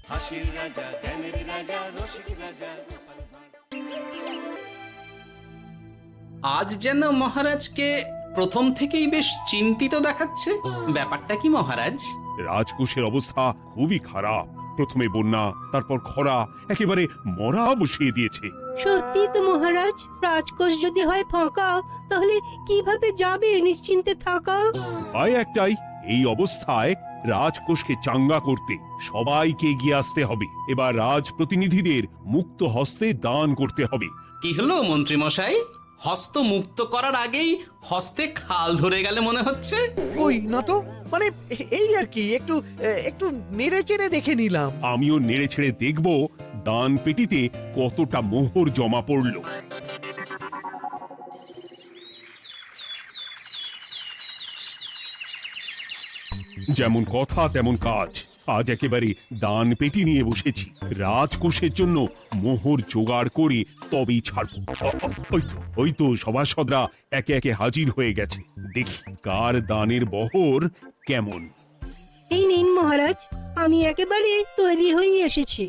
হাসির রাজা, জ্ঞানের রাজা, রসিক রাজা। আজ যেন মহারাজকে প্রথম থেকেই বেশ চিন্তিত দেখাচ্ছে। ব্যাপারটা কি মহারাজ? রাজকোষের অবস্থা খুবই খারাপ। প্রথমে বন্যা, তারপর খরা, একেবারে মরা বসিয়ে দিয়েছে। সত্যি তো মহারাজ, রাজকোষ যদি হয় ফাঁকা, তাহলে কিভাবে যাবে নিশ্চিন্তে থাকা? উপায় একটাই, এই অবস্থায় রাজকোষকে চাঙ্গা করতে সবাইকে এগিয়ে আসতে হবে। এবার রাজপ্রতিনিধিদের মুক্ত হস্তে দান করতে হবে। কি হলো মন্ত্রী মশাই, হস্ত মুক্ত করার আগেই হস্তে খাল ধরে গেলে মনে হচ্ছে। ওই না তো, মানে এই আর কি, একটু একটু নেড়ে চেড়ে দেখে নিলাম। আমিও নেড়ে ছেড়ে দেখব দান পেটিতে কতটা মোহর জমা পড়ল। যেমন কথা তেমন কাজ। আজ একেবারে দান পেটি নিয়ে বসেছি। রাজকোষের জন্য মোহর জোগাড় করে তবেই ছাড়বো। ওই তো সভাসদরা একে একে হাজির হয়ে গেছে। দেখি কার দানের বহর কেমন। এই নিন মহারাজ, আমি একেবারে তৈরি হয়ে এসেছি।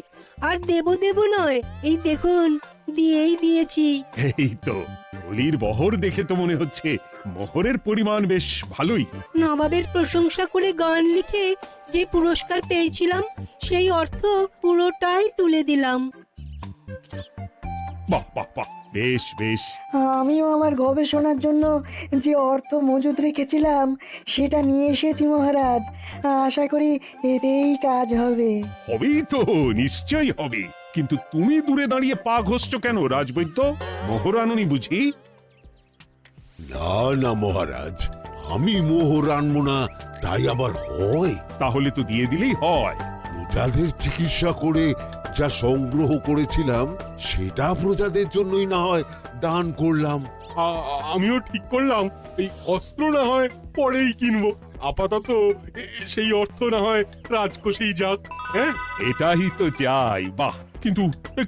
আর দেব দেব নয়, এই দেখুন দিয়েই দিয়েছি। এই তো থলির বহর দেখে তো মনে হচ্ছে মোহরের পরিমাণ বেশ ভালোই। নবাবের প্রশংসা করে গান লিখে যে পুরস্কার পেয়েছিলাম, সেই অর্থ পুরোটাই তুলে দিলাম। বাহ বাহ বাহ, বেশ বেশ। আমিও আমার গবেষণার জন্য যে অর্থ মজুদ রেখেছিলাম সেটা নিয়ে এসেছি মহারাজ। আশা করি এতেই কাজ হবে। হবেই তো, নিশ্চয়ই হবে। কিন্তু তুমি দূরে দাঁড়িয়ে পা ঘষছো কেন রাজবৈদ্য? মোহর আনুনি বুঝি? না না মহারাজ, আমি মোহর আনবো না তাই আবার হয়? তাহলে তো দিয়ে দিলেই হয়। প্রজাদের চিকিৎসা করে যা সংগ্রহ করেছিলাম সেটা প্রজাদের জন্যই না হয় দান করলাম। আমিও ঠিক করলাম এই অস্ত্র না হয় পরেই কিনবো, আপাতত সেই অর্থ না হয় রাজকোষেই যাক। হ্যাঁ, এটাই তো চাই। বাহ, কিন্তু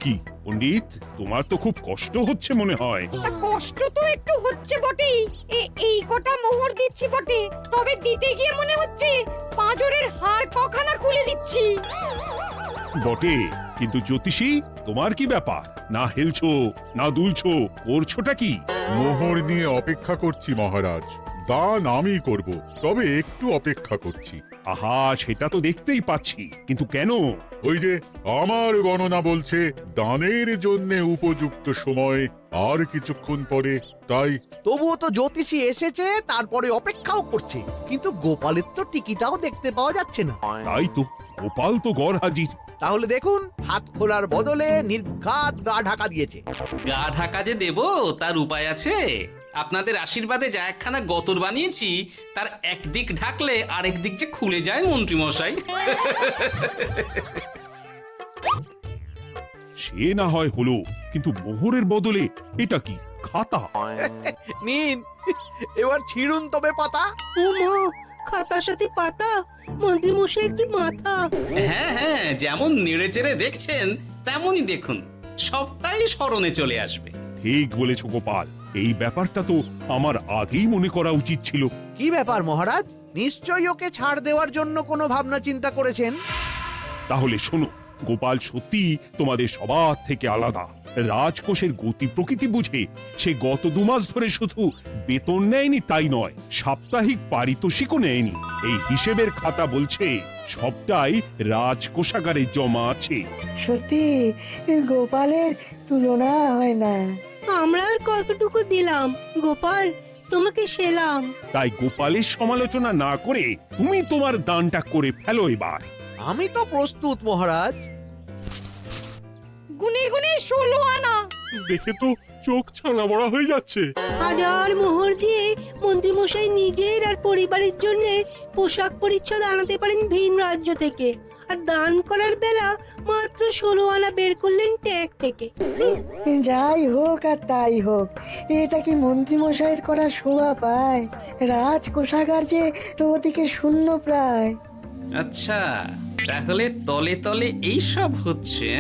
কি পণ্ডিত, তোমার তো খুব কষ্ট হচ্ছে মনে হয়। কষ্ট তো একটু হচ্ছে বটেই। এই কটা মোহর দিচ্ছি বটে, তবে দিতে গিয়ে মনে হচ্ছে পাঁজরের হাড় কখানা খুলে দিচ্ছি। বটে, কিন্তু জ্যোতিষী তোমার কি ব্যাপার? না হেলছো না দুলছো, করছোটা কি? মোহর নিয়ে অপেক্ষা করছি মহারাজ, দান আমি করব, তবে একটু অপেক্ষা করছি। আহা, সেটা তো দেখতেই পাচ্ছি, কিন্তু কেন? ওই যে আমার গণনা বলছে দানের জন্য উপযুক্ত সময় আর কিছুক্ষণ পরে, তাই। তবুও তো জ্যোতিষী এসেছে, তারপরে অপেক্ষাও করছে, কিন্তু গোপালের তো টিকিটাও দেখতে পাওয়া যাচ্ছে না। তাই তো, গোপাল তো গড় হাজির। তাহলে দেখুন, হাত খোলার বদলে নির্ঘাত গা ঢাকা দিয়েছে। গা ঢাকা যে দেব তার উপায় আছে। আপনাদের আশীর্বাদে যা একখানা গতর বানিয়েছি, তার একদিক ঢাকলে আরেক দিক যে খুলে যায় মন্ত্রী মশাই। সে না হয় হলো, কিন্তু মোহরের বদলে এটা কি? খাতা? নিন, এবার ছিড়ুন তবে পাতা। ও মা, খাতার সাথে পাতা! মন্ত্রী মশাইয়ের কি মাথা! হ্যাঁ হ্যাঁ, যেমন নেড়ে চেড়ে দেখছেন তেমনই দেখুন, সবটাই স্মরণে চলে আসবে। ঠিক বলেছ গোপাল, এই ব্যাপারটা তো আমার আগেই মনে করা উচিত ছিল। কি ব্যাপার মহারাজ, নিশ্চয়ই ওকে ছাড় দেওয়ার জন্য কোনো ভাবনা চিন্তা করেছেন। তাহলে শোনো, গোপাল সত্যি তোমাদের সবার থেকে আলাদা। রাজকোষের গতি প্রকৃতি বুঝে সে গত 2 মাস ধরে শুধু বেতন নেয়নি তাই নয়, সাপ্তাহিক পারিতোষিকও নেয়নি। এই হিসেবের খাতা বলছে সবটাই রাজকোষাগারে জমা আছে। সত্যি গোপালের তুলনা হয় না। আমরা আর কতটুকু দিলাম গোপাল, তোমাকে সেলাম। তাই গোপালের সমালোচনা না করে তুমি তোমার দানটা করে ফেলো এবার। আমি তো প্রস্তুত মহারাজ। গুনে গুনে 16 আনা। দেখে তো চোখ ছানা বড়া হয়ে যাচ্ছে। হাজার মোহর দিয়ে মন্ত্রী মশাই নিজের আর পরিবারের জন্য পোশাক পরিচ্ছদ আনাতে পারেন ভিন রাজ্য থেকে, আর দান করার বেলা মাত্র 16 আনা বের করলেন ট্যাগ থেকে। যাই হোক আর তাই হোক, এটা কি মন্ত্রী মশাইয়ের করা শোভা পায়? রাজকোষাগার যে ওদিকে শূন্য প্রায়। আচ্ছা, তাহলে তলে তলে এই সব হচ্ছে।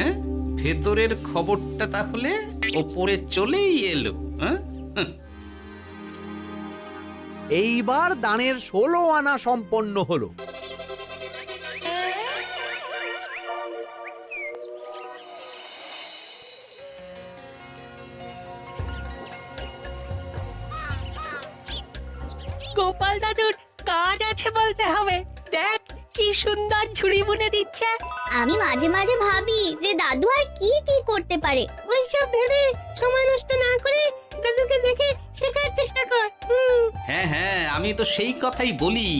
ভেতরের খবরটা তাহলে ওপরে চলেই এলো। এইবার দানের 16 আনা সম্পন্ন হলো। গোপাল দাদুর কাজ আছে বলতে হবে। দেখ কি সুন্দর ঝুড়ি বুনে দিচ্ছে। আমি মাঝে মাঝে ভাবি যে দাদু আর কি কি করতে পারে। ওইসব ভেবে সময় নষ্ট না করে দাদুকে দেখে শেখার চেষ্টা কর। হ্যাঁ হ্যাঁ, আমি তো সেই কথাই বলি,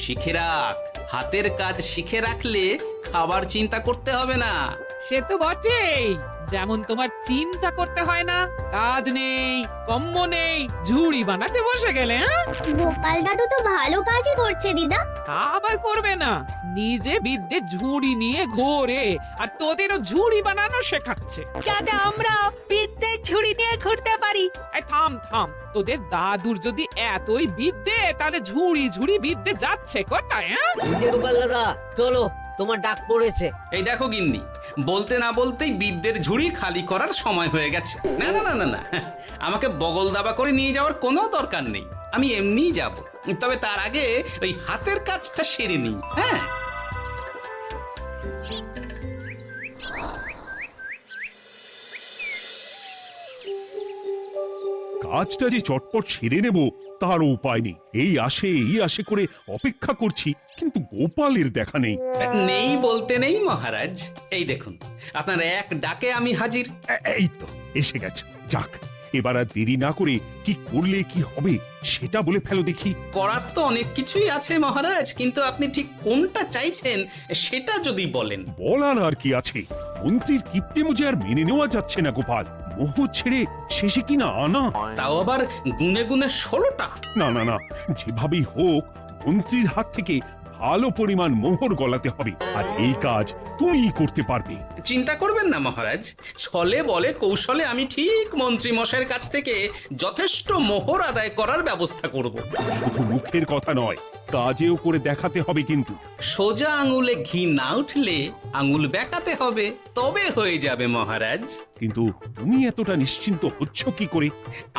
শিখে রাখ। হাতের কাজ শিখে রাখলে খাবার চিন্তা করতে হবে না। সে তো বটেই, যেমন তোমার চিন্তা করতে হয় না, কাজ নেই, কম্ম নেই, ঝুড়ি বানাতে বসে গেলে। হ্যাঁ, গোপাল দাদু তো ভালো কাজই করছে দিদা। তা আবার করবে না, নিজে বিদ্যে ঝুড়ি নিয়ে ঘোরে আর তোদেরও ঝুড়ি বানানো শেখাচ্ছে। যাতে আমরা বিদ্যে ঝুড়ি নিয়ে ঘুরতে পারি। এই থাম থাম, তোদের দাদুর যদি এতই বিদ্যে, তাহলে ঝুড়ি ঝুড়ি বিদ্যে যাচ্ছে কোথায়? হ্যাঁ, গোপাল দাদা চলো, তোমার ডাক পড়েছে। এই দেখো গিন্নি, বলতে না বলতেই বিদ্যের ঝুড়ি খালি করার সময় হয়ে গেছে। না না না না না, আমাকে বগল দাবা করে নিয়ে যাওয়ার কোনো দরকার নেই, আমি এমনিই যাব। তবে তার আগে ওই হাতের কাজটা সেরে নিই। হ্যাঁ, কাজটা যে চটপট সেরে নেব তারও উপায় নেই। এই আসে করে অপেক্ষা করছি, কিন্তু গোপালের দেখা নেই। নেই বলতে নেই মহারাজ, এই দেখুন আপনার এক ডাকে আমি হাজির। এই তো এসে গেছে। যাক, এবার আর দেরি না করে কি করলে কি হবে সেটা বলে ফেলো দেখি। করার তো অনেক কিছুই আছে মহারাজ, কিন্তু আপনি ঠিক কোনটা চাইছেন সেটা যদি বলেন। বলার আর কি আছে, মন্ত্রীর কিপ্টেমো যে আর মেনে নেওয়া যাচ্ছে না গোপাল। মোহ ছেড়ে শেষে কিনা আনা, তাও আবার গুনে গুনে 16টা। না না না, যেভাবেই হোক মন্ত্রীর হাত থেকে ভালো পরিমাণ মোহর গলাতে হবে, আর এই কাজ তুমিই করতে পারবে। চিন্তা করবেন না মহারাজ, ছলে বলে কৌশলে আমি ঠিক মন্ত্রী মশাইয়ের কাছ থেকে যথেষ্ট মোহর আদায় করার ব্যবস্থা করব। শুধু মুখের কথা নয়, কাজেও করে দেখাতে হবে কিন্তু। সোজা আঙুলে ঘি না উঠলে আঙুল বেঁকাতে হবে, তবে হয়ে যাবে মহারাজ। কিন্তু তুমি এতটা নিশ্চিন্ত হচ্ছ কি করে?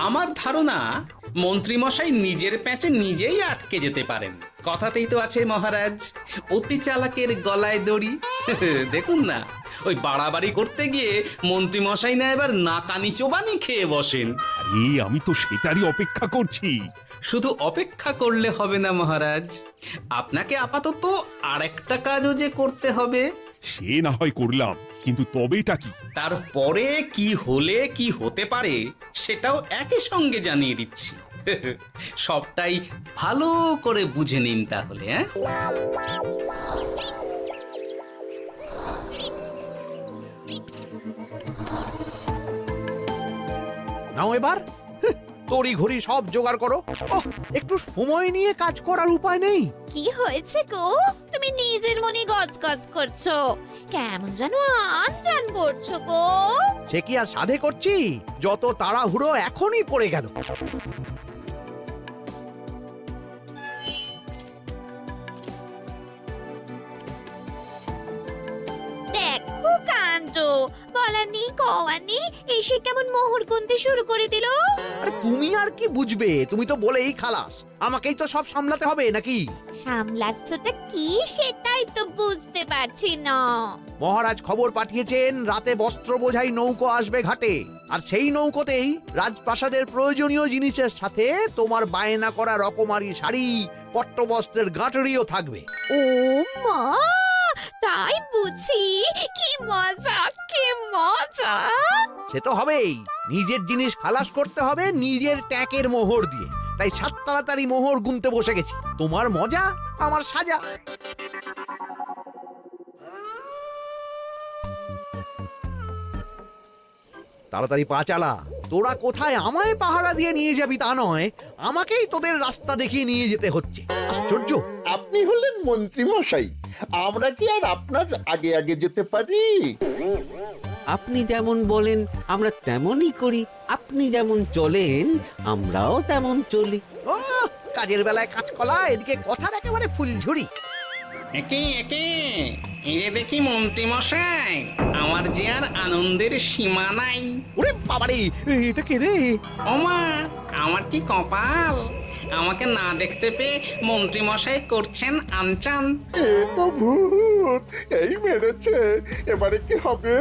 আমার ধারণা মন্ত্রী মশাই নিজের প্যাঁচে নিজেই আটকে যেতে পারেন। কথাতেই তো আছে মহারাজ, অতি চালাকের গলায় দড়ি। দেখুন না, ওই বাড়াবাড়ি করতে গিয়ে মন্ত্রী মশাই না এবার নাকানি চোবানি খেয়ে বসেন। আরে আমি তো সেটারই অপেক্ষা করছি। শুধু অপেক্ষা করলে হবে না মহারাজ, আপনাকে আপাতত আরেকটা কাজও যে করতে হবে। সে না হয় করলাম, কিন্তু তবেটা কি? তারপরে কি হলে কি হতে পারে সেটাও একই সঙ্গে জানিয়ে দিচ্ছি। সবটাই ভালো করে বুঝে নিন তাহলে। হ্যাঁ, নাও এবার তড়ি ঘড়ি সব জোগাড় করো। ওহ, একটু সময় নিয়ে কাজ করার উপায় নেই? কি হয়েছে গো, তুমি নিজের মনে গজগজ করছো, কেমন যেন আনজান করছো গো। সে কি আর সাধে করছি, যত তাড়াহুড়ো এখনই পড়ে গেল। দেখো কাণ্ড, বলা নেই কওয়া নেই, এসে কেমন মোহর গুনতে শুরু করে দিল। আরে তুমি আর কি বুঝবে, তুমি তো বলেই খালাস, আমাকেই তো সব সামলাতে হবে নাকি? সামলাচ্ছটা কি সেটাই তো বুঝতে পারছি না। মহারাজ খবর পাঠিয়েছেন রাতে বস্ত্র বোঝাই নৌকো আসবে ঘাটে, আর সেই নৌকোতেই রাজপ্রাসাদের প্রয়োজনীয় জিনিসের সাথে তোমার বায়না করা রকমারি শাড়ি, পট্টবস্ত্রের গাঁটরিও থাকবে। ও মা, তাই বুঝি, কি মজা কি মজা। সে তো হবেই, নিজের জিনিস খালাস করতে হবে নিজের ট্যাঁকের মোহর দিয়ে। তাই সাত তাড়াতাড়ি মোহর গুনতে বসে গেছি। তোমার মজা, আমার সাজা। তাড়াতাড়ি পা চালা, তোরা কোথায় আমায় পাহারা দিয়ে নিয়ে যাবি তা নয়, আমাকেই তোদের রাস্তা দেখিয়ে নিয়ে যেতে হচ্ছে। আশ্চর্য! আপনি হলেন মন্ত্রী মশাই, আমরা কি আর আপনার আগে আগে যেতে পারি? আপনি যেমন বলেন আমরা তেমনই করি, আপনি যেমন চলেন আমরাও তেমন চলি। ও, কাজের বেলায় কাঁচকলা, এদিকে কথার একেবারে ফুলঝুরি। একে একে এই যে দেখি মন্ত্রী মশাই, আমার যে আর আনন্দের সীমা নাই। ওরে বাবারে, এটা কে রে? ওমা, আমার কি কপাল! আমাকে না দেখতে পেয়ে মন্ত্রী মশাই করছেন আনচান। এ তো ভূত, এই মেরেছে, এবারে কি হবে?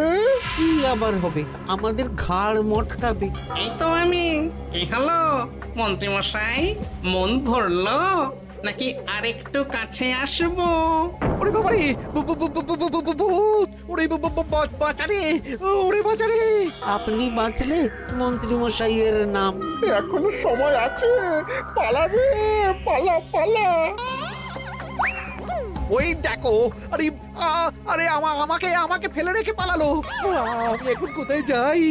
কি আবার হবে? আমাদের ঘাড় মটকাবে। এই তো আমি। কি হলো মন্ত্রী মশাই, মন ভরলো নাকি আরেকটু কাছে আসবো? ওরে বাবা রে, ভূত! ওরে বাঁচারে, ওরে বাঁচারে! আপনি বাঁচলে মন্ত্রী মশাইয়ের নাম। এখনো সময় আছে, পালাবে, পালা পালা। ওই দেখো, আরে আরে আমাকে আমাকে ফেলে রেখে পালালো। আমি এখন কোথায় যাই?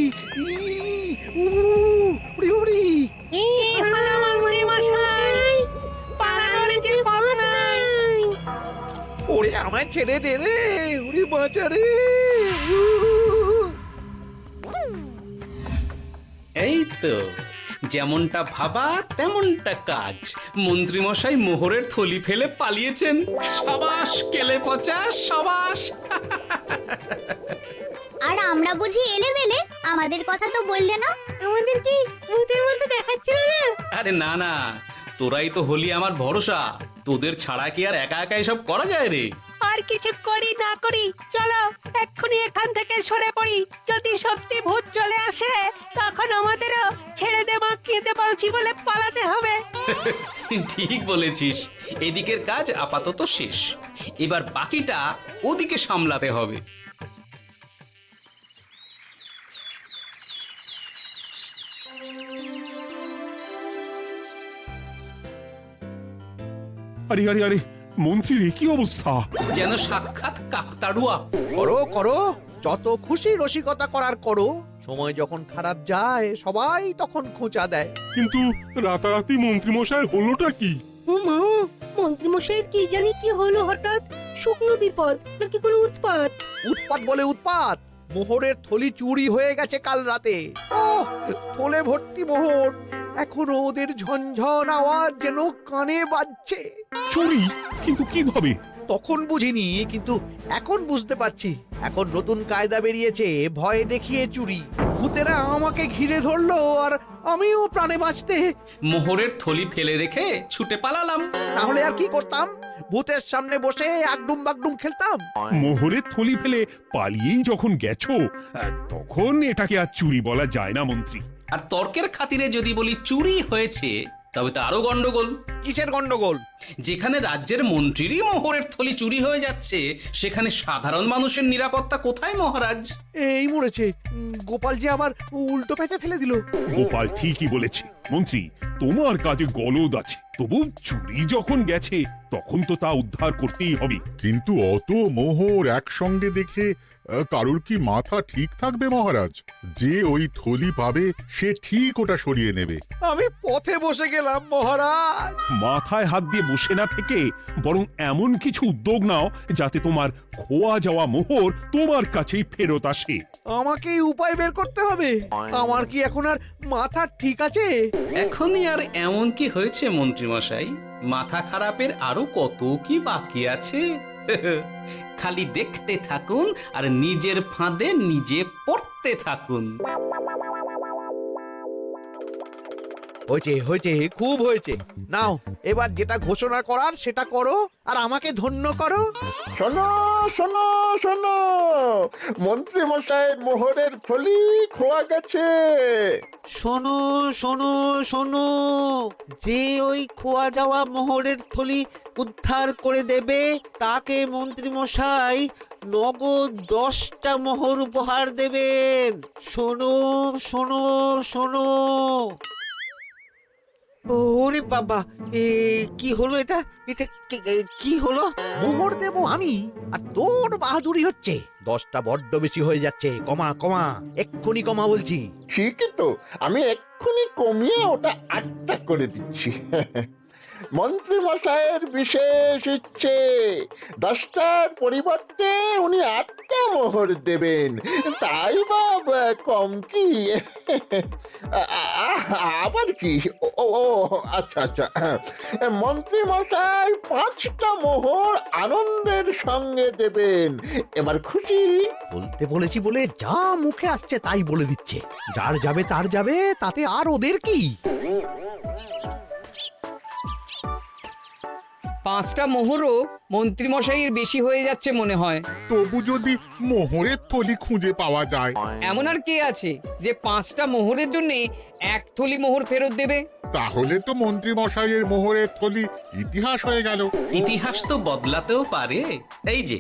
উড়ি উড়ি। ওরে আমায় ছেড়ে দে রে, উড়ি বাঁচা রে। এই তো যেমনটা ভাবা তেমনটা কাজ। মন্ত্রী মশাই মোহরের থলি ফেলে পালিয়েছেন। সাবাস কেলে পচা, সাবাস। আর আমরা বুঝি এলেমেলে, আমাদের কথা তো বললে না। আমাদের কি ভূতের মধ্যে দেখাচ্ছিল না? আরে না না, তোরাই তো হলি আমার ভরসা। তোদের ছাড়া কি আর একা একা এসব করা যায় রে? আর কিছু করি না করি, চলো এক্ষুনি এখান থেকে সরে পড়ি। যদি সত্যি ভূত চলে আসে তখন আমাদেরও ছেড়ে দে মাখিয়ে বাঁচি বলে পালাতে হবে। ঠিক বলেছিস। এদিকের কাজ আপাতত শেষ, এবার বাকিটা ওদিকে সামলাতে হবে। আরে আরে আরে, মন্ত্রীর কি অবস্থা? যেন সাক্ষাৎ কাকতাড়ুয়া। করো করো, যত খুশি রসিকতা করার করো। সময় যখন খারাপ যায় সবাই তখন খোঁচা দেয়। কিন্তু রাতারাতি মন্ত্রী মশাইয়ের হলোটা কি? মা, মন্ত্রী মশাইয়ের কি জানি কি হলো হঠাৎ? শুকনো বিপদ নাকি কোনো উৎপাত? উৎপাত বলে উৎপাত। মোহরের থলি চুরি হয়ে গেছে কাল রাতে। ওহ, থলে ভর্তি মোহর। এখনো ওদের ঝনঝন আওয়াজ যেন কানে বাজছে। চুরি? কিন্তু কিভাবে? তখন বুঝিনি, কিন্তু এখন বুঝতে পারছি। এখন নতুন কায়দা বেরিয়েছে, ভয় দেখিয়ে চুরি। ভূতেরা আমাকে ঘিরে ধরলো আর আমিও প্রাণে বাঁচতে মোহরের থলি ফেলে রেখে ছুটে পালালাম। না হলে আর কি করতাম? ভূতের সামনে বসে আগডুম বাগডুম খেলতাম। মোহরের থলি ফেলে পালিয়েই যখন গেছো, তখন এটাকে আর চুরি বলা যায় না মন্ত্রী। আর তর্কের খাতিরে যদি বলি চুরি হয়েছে, তবে তো আরো গন্ডগোল। কিসের গন্ডগোল? যেখানে রাজ্যের মন্ত্রীরই মোহরের থলি চুরি হয়ে যাচ্ছে, সেখানে সাধারণ মানুষের নিরাপত্তা কোথায় মহারাজ? এই মরেছে, গোপাল যে আবার উল্টো প্যাঁচে ফেলে দিল। গোপাল ঠিকই বলেছে মন্ত্রী, তোমার কাজে গলদ আছে। তবু চুরি যখন গেছে তখন তো তা উদ্ধার করতেই হবে। কিন্তু অত মোহর একসঙ্গে দেখে কারুর কি মাথা ঠিক থাকবে মহারাজ? যে ওই থলি পাবে সে ঠিক ওটা সরিয়ে নেবে। আমি পথে বসে গেলাম মহারাজ। মাথায় হাত দিয়ে বসে না থেকে বরং এমন কিছু উদ্যোগ নাও যাতে তোমার খোয়া যাওয়া মোহর তোমার কাছেই ফেরত আসে। আমাকে উপায় বের করতে হবে। আমার কি এখন আর মাথা ঠিক আছে? এখনই আর এমন কি হয়েছে মন্ত্রী মশাই? মাথা খারাপের আরো কত কি বাকি আছে। খালি দেখতে থাকুন আর নিজের ফাঁদে নিজে পড়তে থাকুন। হয়েছে হয়েছে, খুব হয়েছে। নাও এবার যেটা ঘোষণা করার সেটা করো আর আমাকে ধন্য করো। শোনো শোনো শোনো, মন্ত্রী মশাইয়ের মোহরের থলি খোয়া গেছে। শোনো শোনো শোনো, যে ওই খোয়া যাওয়া মোহরের থলি উদ্ধার করে দেবে তাকে মন্ত্রী মশাই নগদ 10টা মোহর উপহার দেবেন। শোনো শোনো শোনো। ওরে বাবা, কি হলো এটা? এটা কি হলো? মোহর দেব আমি আর তোর বাহাদুরি হচ্ছে। 10টা বড্ড বেশি হয়ে যাচ্ছে। কমা কমা, এক্ষুনি কমা বলছি। ঠিকই তো, আমি এক্ষুনি কমিয়ে ওটা 8টা করে দিচ্ছি। মন্ত্রী মশাইয়ের বিশেষ ইচ্ছে, 10টার পরিবর্তে উনি 8টা মোহর দেবেন। তাই বা কম কি? আবার কি? ও আচ্ছা আচ্ছা, মন্ত্রী মশাই 5টা মোহর আনন্দের সঙ্গে দেবেন। এবার খুশি? বলতে বলেছি বলে যা মুখে আসছে তাই বলে দিচ্ছে। যার যাবে তার যাবে, তাতে আর ওদের কি? 5টা মোহরও মন্ত্রীমশাইয়ের বেশি হয়ে যাচ্ছে মনে হয়। তবু যদি মোহরের থলি খুঁজে পাওয়া যায়। এমন আর কে আছে যে 5টা মোহরের জন্য 1 থলি মোহর ফেরত দেবে? তাহলে তো মন্ত্রী মশাইয়ের মোহরের থলি ইতিহাস হয়ে গেল। ইতিহাস তো বদলাতেও পারে। এই যে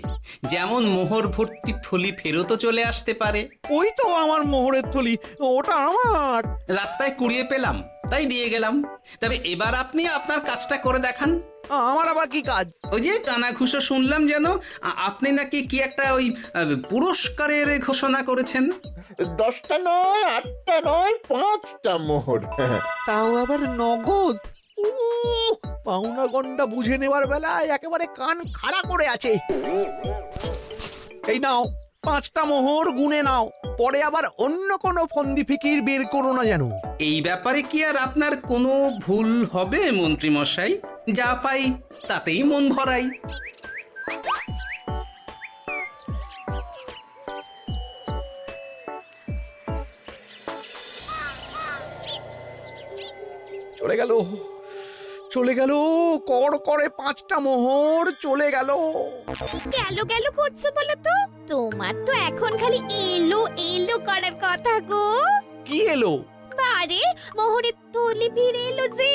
যেমন মোহর ভর্তি থলি ফেরতও চলে আসতে পারে। ওই তো আমার মোহরের থলি, ওটা আমার। রাস্তায় কুড়িয়ে পেলাম তাই দিয়ে গেলাম। তবে এবার আপনি আপনার কাজটা করে দেখান। আমার আবার কি কাজ? ওই যে কানাঘুষো শুনলাম যেন আপনি নাকি কি একটা ওই পুরস্কারের ঘোষণা করেছেন। 10টা নয়, 8টা নয়, 5টা মোহর। তাও আবার নগদ। পাওনা গন্ডা বুঝে নেওয়ার বেলায় একেবারে কান খাড়া করে আছে। এই নাও 5টা মোহর, গুনে নাও, পরে আবার অন্য কোনো ফন্দি ফিকির বের করো না যেন। এই ব্যাপারে কি আর আপনার কোনো ভুল হবে মন্ত্রী মশাই? যা পাই তাতেই মন ভরাই। চলে গেল, চলে গেল, কর করে 5টা মোহর চলে গেল। গেল গেল করছো বলো তো? তোমার তো এখন খালি এলো এলো করার কথা গো। কি এলো? বারে মোহরের থলি ফিরে এলো যে।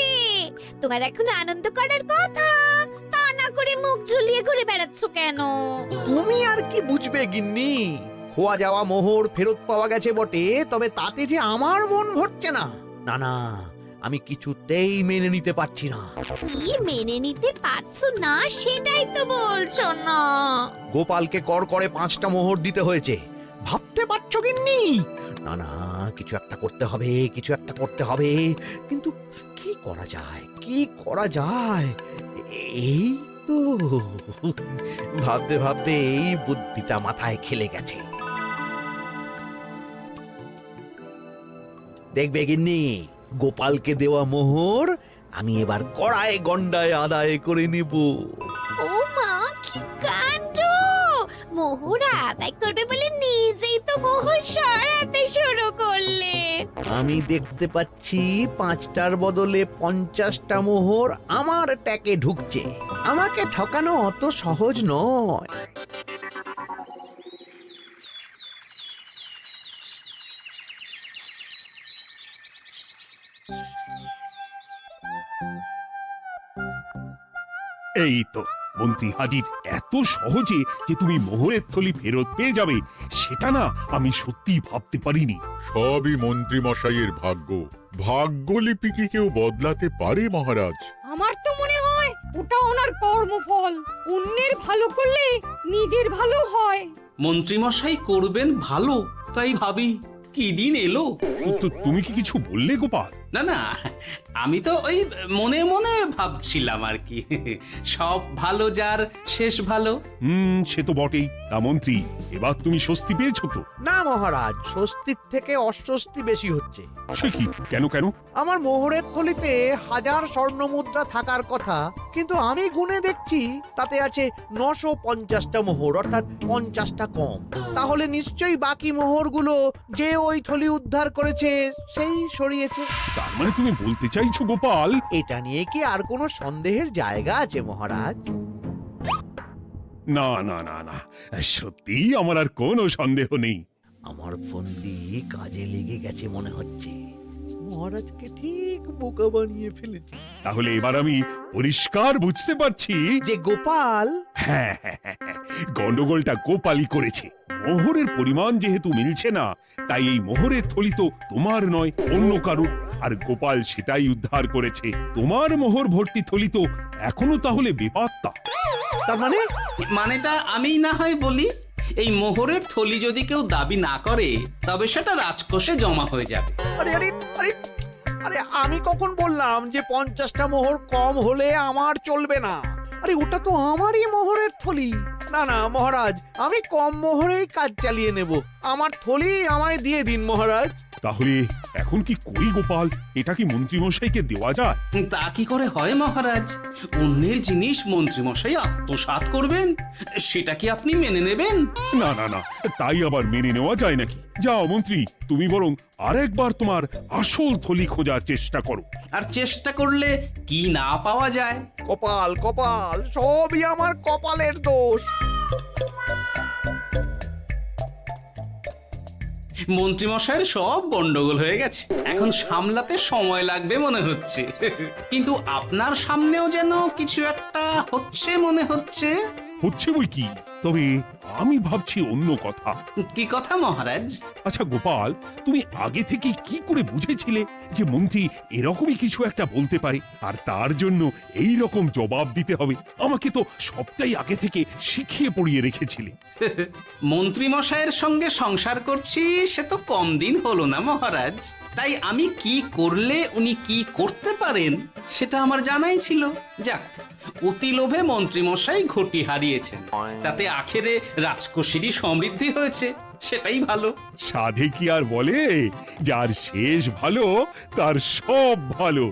তোমার এখন আনন্দ করার কথা, তা না করে মুখ ঝুলিয়ে ঘুরে বেড়াচ্ছ কেন? তুমি আর কি বুঝবে গিন্নি? খোয়া যাওয়া মোহর ফেরত পাওয়া গেছে বটে, তবে তাতে যে আমার মন ভরছে না। না না, আমি কিছুতেই মেনে নিতে পারছি না। কি মেনে নিতে পারছো না সেটাই তো বলছো না। গোপালকে কর করে 5টা মোহর দিতে হয়েছে, ভাবতে পারছো গিন্নি? না না, কিছু একটা করতে হবে, কিছু একটা করতে হবে। কিন্তু কি করা যায়, কি করা যায়? এই তো ভাবতে ভাবতে এই বুদ্ধিটা মাথায় খেলে গেছে। দেখবে গিন্নি, গোপালকে দেওয়া মোহর আমি এবার কড়ায় গন্ডায় আদায় করে নিব। ও মা, কি কাণ্ড! মোহর আদায় করবে বলে নিজেই তো মোহর সরাতে শুরু করলে। আমি দেখতে পাচ্ছি 5টার বদলে 50টা মোহর আমার ট্যাকে ঢুকছে। আমাকে ঠকানো অত সহজ নয়। এই তো মন্ত্রী হাজির। এত সহজে যে তুমি মোহরের থলি ফেরত পেয়ে যাবে সেটা না আমি সত্যি ভাবতে পারিনি। সবই মন্ত্রী মশাইয়ের ভাগ্য। ভাগ্যলিপি কি কেউ বদলাতে পারে মহারাজ? আমার তো মনে হয় ওটা ওনার কর্মফল। অন্যের ভালো করলে নিজের ভালো হয়। মন্ত্রী মশাই করবেন ভালো, তাই ভাবি কি দিন এলো। তুমি কি কিছু বললে গোপাল? না না, আমি তো ওই মনে মনে ভাবছিলাম আর কি। সব ভালো যার শেষ ভালো। সে তো বটেই। তা মন্ত্রী, এবার তুমি স্বস্তি পেয়েছো তো? না মহারাজ, স্বস্তির থেকে অস্বস্তি বেশি হচ্ছে। সে কি? কেন কেন? আমার মোহরের থলিতে 1000 স্বর্ণ মুদ্রা থাকার কথা, কিন্তু আমি গুনে দেখছি তাতে আছে 950টা মোহর, অর্থাৎ 50টা কম। তাহলে নিশ্চয়ই বাকি মোহরগুলো যে ওই থলি উদ্ধার করেছে সেই সরিয়েছে। তার মানে তুমি বলতে চাইছো গোপাল? এটা নিয়ে কি আর কোনো সন্দেহের জায়গা আছে মহারাজ? না না না না, সত্যি আমার আর কোনো সন্দেহ নেই। আমার ফন্দি কাজে লেগে গেছে মনে হচ্ছে। মহারাজকে ঠিক বোকা বানিয়ে ফেলেছি। তাহলে এবার আমি পরিষ্কার বুঝতে পারছি যে গোপাল, হ্যাঁ, গন্ডগোলটা গোপালই করেছে। মোহরের পরিমাণ যেহেতু মিলছে না, তাই এই মোহরের থলি তো তোমার নয়, অন্য কারুর। আর গোপাল সেটাই উদ্ধার করেছে। তোমার মোহর ভর্তি থলি তো এখনো তাহলে বেপাত্তা। তার মানে? মানেটা আমি না হয় বলি। এই মোহরের থলি যদি কেউ দাবি না করে তবে সেটা রাজকোষে জমা হয়ে যাবে। আরে আরে আরে আরে, আমি কখন বললাম যে 50টা মোহর কম হলে আমার চলবে না? আরে ওটা তো আমারই মোহরের থলি। না না মহারাজ, আমি কম মোহরেই কাজ চালিয়ে নেব। আমার থলি আমায় দিয়ে দিন মহারাজ। তাহলে এখন কি করি গোপাল? এটা কি মন্ত্রীমশাইকে দেওয়া যায়? তা কি করে হয় মহারাজ? অন্যের জিনিস মন্ত্রীমশাই আত্মসাৎ করবেন, সেটা কি আপনি মেনে নেবেন? না না না, তাই আবার মেনে নেওয়া যায় নাকি? যাও মন্ত্রী, তুমি বরং আরেকবার তোমার আসল থলি খোঁজার চেষ্টা করো। আর চেষ্টা করলে কি না পাওয়া যায়? কপাল কপাল, সবই আমার কপালের দোষ। মন্ত্রীমশাইয়ের সব গন্ডগোল হয়ে গেছে, এখন সামলাতে সময় লাগবে মনে হচ্ছে। কিন্তু আপনার সামনেও যেন কিছু একটা হচ্ছে মনে হচ্ছে। হচ্ছে বই কি, তবে আমি ভাবছি অন্য কথা। কি কথা মহারাজ? আচ্ছা গোপাল, তুমি আগে থেকে কি করে বুঝেছিলে যে মন্ত্রী এরকমই কিছু একটা বলতে পারে, আর তার জন্য এই রকম জবাব দিতে হবে? আমাকে তো সবটাই আগে থেকে শিখিয়ে পড়িয়ে রেখেছিলে। মন্ত্রীমশাইয়ের সঙ্গে সংসার করছি সে তো কম দিন হলো না মহারাজ, তাই আমি কি করলে উনি কি করতে পারেন সেটা আমার জানাই ছিল। যাক, অতি লোভে মন্ত্রীমশাই ঘটি হারিয়েছেন, তাতে আখেরে রাজকোষেরই সমৃদ্ধি হয়েছে, সেটাই ভালো। সাধে কি আর বলে, যার শেষ ভালো তার সব ভালো।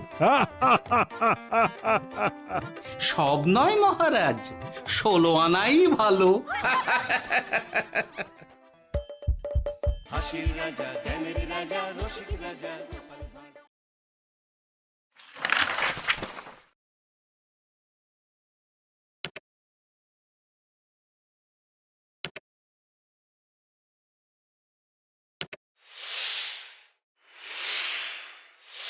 সব নয় মহারাজ, 16 আনাই ভালো। হাসির রাজা জ্ঞানের রাজা রসিক রাজা